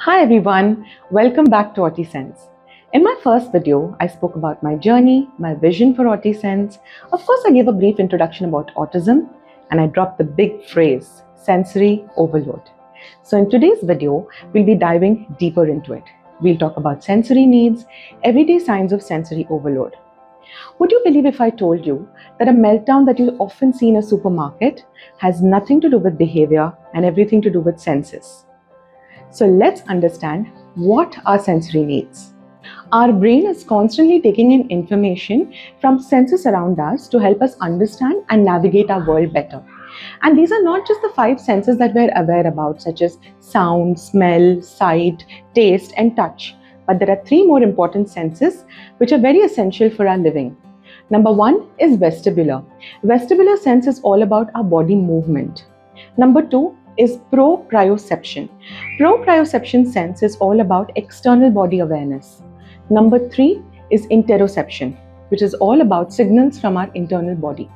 Hi everyone, welcome back to AutiSENSE. In my first video, I spoke about my journey, my vision for AutiSENSE. Of course, I gave a brief introduction about autism and I dropped the big phrase, sensory overload. So in today's video, we'll be diving deeper into it. We'll talk about sensory needs, everyday signs of sensory overload. Would you believe if I told you that a meltdown that you often see in a supermarket has nothing to do with behavior and everything to do with senses? So let's understand what are sensory needs. Our brain is constantly taking in information from senses around us to help us understand and navigate our world better. And these are not just the five senses that we're aware about, such as sound, smell, sight, taste, and touch. But there are three more important senses which are very essential for our living. Number one is vestibular. Vestibular sense is all about our body movement. Number two is proprioception. Proprioception sense is all about external body awareness. Number three is interoception, which is all about signals from our internal body.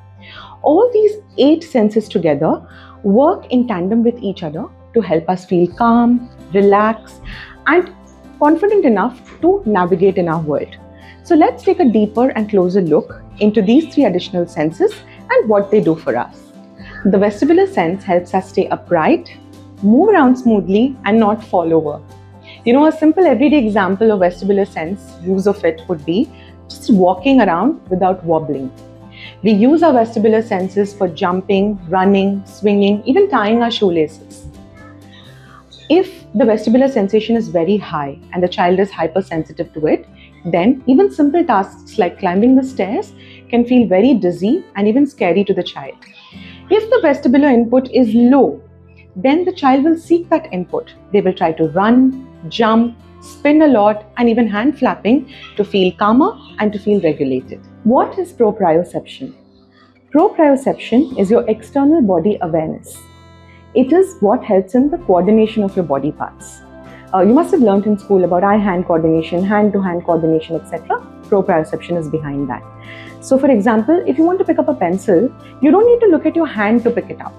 All these 8 senses together work in tandem with each other to help us feel calm, relaxed, and confident enough to navigate in our world. So let's take a deeper and closer look into these 3 additional senses and what they do for us. The vestibular sense helps us stay upright, move around smoothly, and not fall over. A simple everyday example of vestibular sense use of it would be just walking around without wobbling. We use our vestibular senses for jumping, running, swinging, even tying our shoelaces. If the vestibular sensation is very high and the child is hypersensitive to it, then even simple tasks like climbing the stairs can feel very dizzy and even scary to the child. If the vestibular input is low, then the child will seek that input. They will try to run, jump, spin a lot, and even hand flapping to feel calmer and to feel regulated. What is proprioception? Proprioception is your external body awareness. It is what helps in the coordination of your body parts. You must have learned in school about eye-hand coordination, hand-to-hand coordination, etc. Proprioception is behind that. So for example, if you want to pick up a pencil, you don't need to look at your hand to pick it up.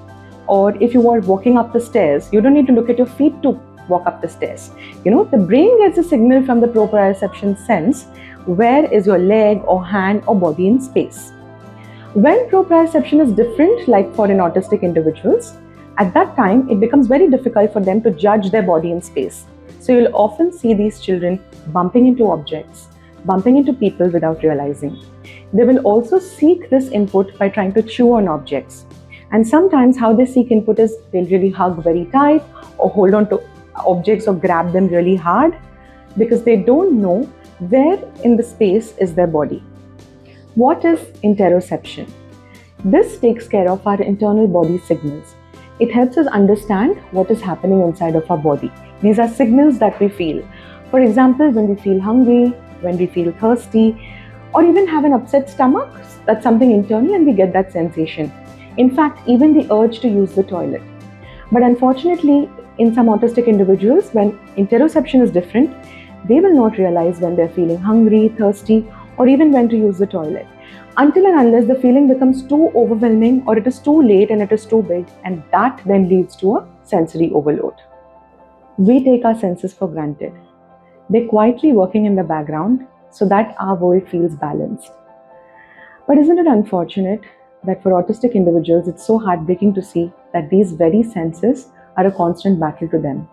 Or if you are walking up the stairs, you don't need to look at your feet to walk up the stairs. The brain gets a signal from the proprioception sense, where is your leg or hand or body in space. When proprioception is different, like for an autistic individuals, at that time it becomes very difficult for them to judge their body in space. So you'll often see these children bumping into objects, bumping into people without realizing. They will also seek this input by trying to chew on objects. And sometimes how they seek input is they'll really hug very tight or hold on to objects or grab them really hard because they don't know where in the space is their body. What is interoception? This takes care of our internal body signals. It helps us understand what is happening inside of our body. These are signals that we feel. For example, when we feel hungry, when we feel thirsty, or even have an upset stomach, that's something internal and we get that sensation. In fact, even the urge to use the toilet. But unfortunately, in some autistic individuals, when interoception is different, they will not realize when they're feeling hungry, thirsty, or even when to use the toilet, until and unless the feeling becomes too overwhelming or it is too late and it is too big, and that then leads to a sensory overload. We take our senses for granted. They're quietly working in the background so that our world feels balanced. But isn't it unfortunate that for autistic individuals, it's so heartbreaking to see that these very senses are a constant battle to them.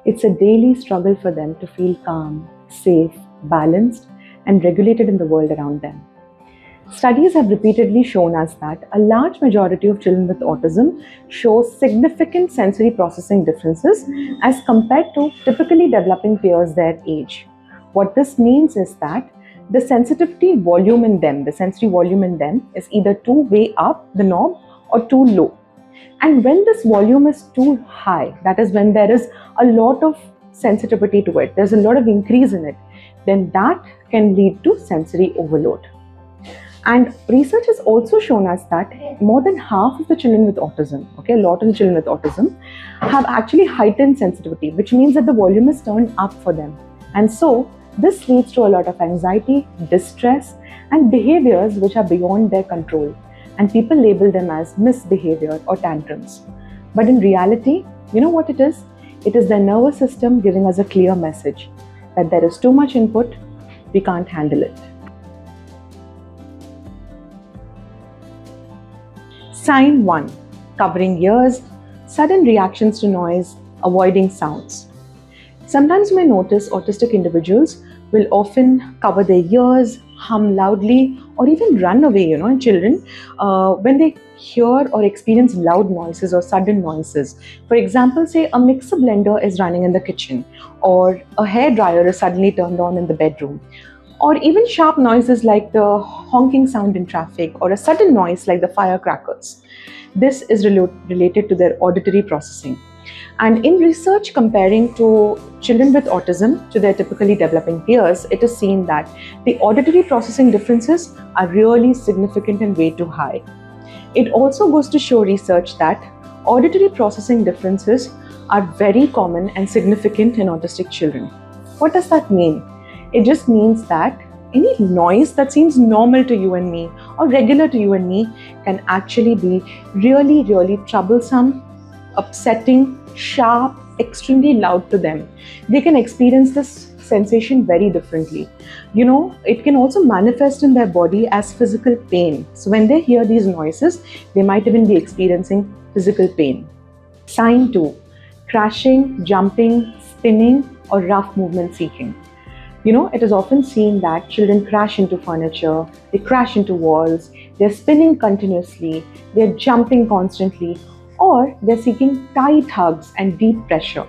It's a daily struggle for them to feel calm, safe, balanced, and regulated in the world around them. Studies have repeatedly shown us that a large majority of children with autism show significant sensory processing differences as compared to typically developing peers their age. What this means is that the sensitivity volume in them, the sensory volume in them, is either too way up the knob or too low. And when this volume is too high, that is when there is a lot of sensitivity to it, there's a lot of increase in it, then that can lead to sensory overload. And research has also shown us that more than half of the children with autism, a lot of the children with autism have actually heightened sensitivity, which means that the volume is turned up for them. And so this leads to a lot of anxiety, distress, and behaviors which are beyond their control. And people label them as misbehavior or tantrums. But in reality, you know what it is? It is their nervous system giving us a clear message that there is too much input, we can't handle it. Sign 1. Covering ears, sudden reactions to noise, avoiding sounds. Sometimes you may notice autistic individuals will often cover their ears, hum loudly, or even run away, in children when they hear or experience loud noises or sudden noises. For example, say a mixer blender is running in the kitchen, or a hair dryer is suddenly turned on in the bedroom, or even sharp noises like the honking sound in traffic or a sudden noise like the firecrackers. This is related to their auditory processing. And in research comparing to children with autism to their typically developing peers, it is seen that the auditory processing differences are really significant and way too high. It also goes to show research that auditory processing differences are very common and significant in autistic children. What does that mean? It just means that any noise that seems normal to you and me or regular to you and me can actually be really, really troublesome, upsetting, sharp, extremely loud to them. They can experience this sensation very differently. It can also manifest in their body as physical pain. So when they hear these noises, they might even be experiencing physical pain. Sign 2. Crashing, jumping, spinning, or rough movement seeking. It is often seen that children crash into furniture, they crash into walls, they're spinning continuously, they're jumping constantly, or they're seeking tight hugs and deep pressure.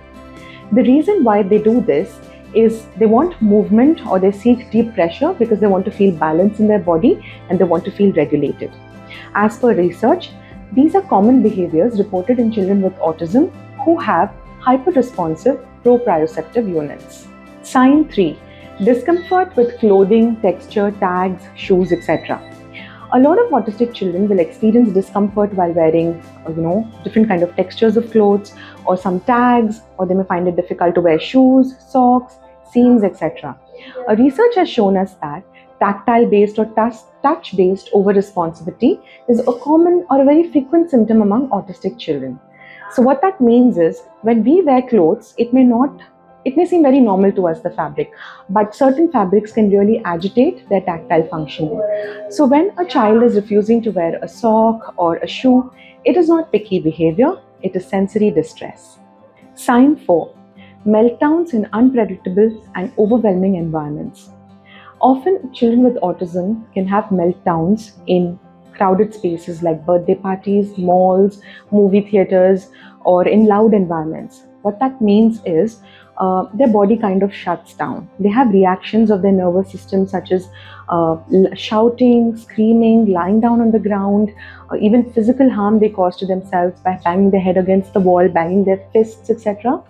The reason why they do this is they want movement or they seek deep pressure because they want to feel balance in their body and they want to feel regulated. As per research, these are common behaviors reported in children with autism who have hyperresponsive proprioceptive units. Sign 3. Discomfort with clothing, texture, tags, shoes, etc. A lot of autistic children will experience discomfort while wearing, different kind of textures of clothes or some tags, or they may find it difficult to wear shoes, socks, seams, etc. A research has shown us that tactile-based or touch-based over-responsivity is a common or a very frequent symptom among autistic children. So what that means is when we wear clothes, it may seem very normal to us, the fabric, but certain fabrics can really agitate their tactile functioning. So when a child is refusing to wear a sock or a shoe, it is not picky behavior, it is sensory distress. Sign 4. Meltdowns in unpredictable and overwhelming environments. Often, children with autism can have meltdowns in crowded spaces like birthday parties, malls, movie theaters, or in loud environments. What that means is their body kind of shuts down. They have reactions of their nervous system such as shouting, screaming, lying down on the ground, or even physical harm they cause to themselves by banging their head against the wall, banging their fists, etc.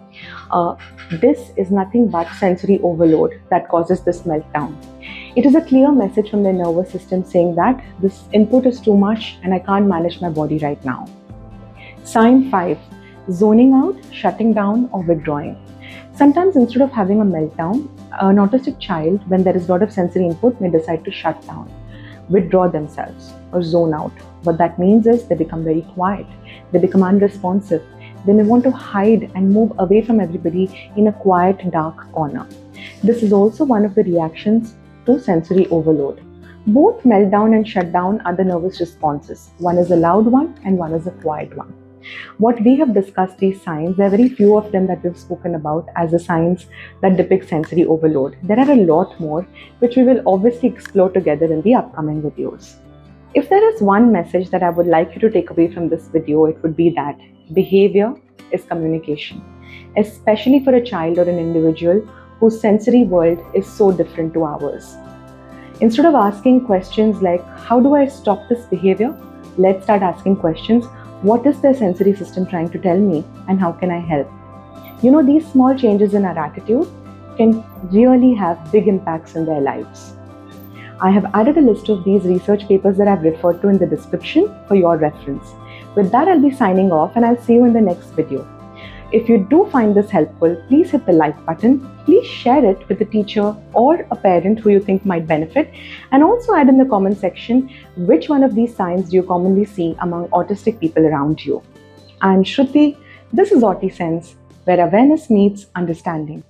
This is nothing but sensory overload that causes this meltdown. It is a clear message from their nervous system saying that this input is too much and I can't manage my body right now. Sign 5. Zoning out, shutting down, or withdrawing. Sometimes instead of having a meltdown, an autistic child, when there is a lot of sensory input, may decide to shut down, withdraw themselves, or zone out. What that means is they become very quiet, they become unresponsive, they may want to hide and move away from everybody in a quiet, dark corner. This is also one of the reactions to sensory overload. Both meltdown and shutdown are the nervous responses. One is a loud one and one is a quiet one. What we have discussed, these signs, there are very few of them that we've spoken about as the signs that depict sensory overload. There are a lot more, which we will obviously explore together in the upcoming videos. If there is one message that I would like you to take away from this video, it would be that behavior is communication, especially for a child or an individual whose sensory world is so different to ours. Instead of asking questions like, how do I stop this behavior? Let's start asking questions. What is their sensory system trying to tell me and how can I help? These small changes in our attitude can really have big impacts in their lives. I have added a list of these research papers that I've referred to in the description for your reference. With that, I'll be signing off and I'll see you in the next video. If you do find this helpful, please hit the like button. Please share it with a teacher or a parent who you think might benefit. And also add in the comment section which one of these signs do you commonly see among autistic people around you. I'm Shruti. This is AutiSENSE. where awareness meets understanding.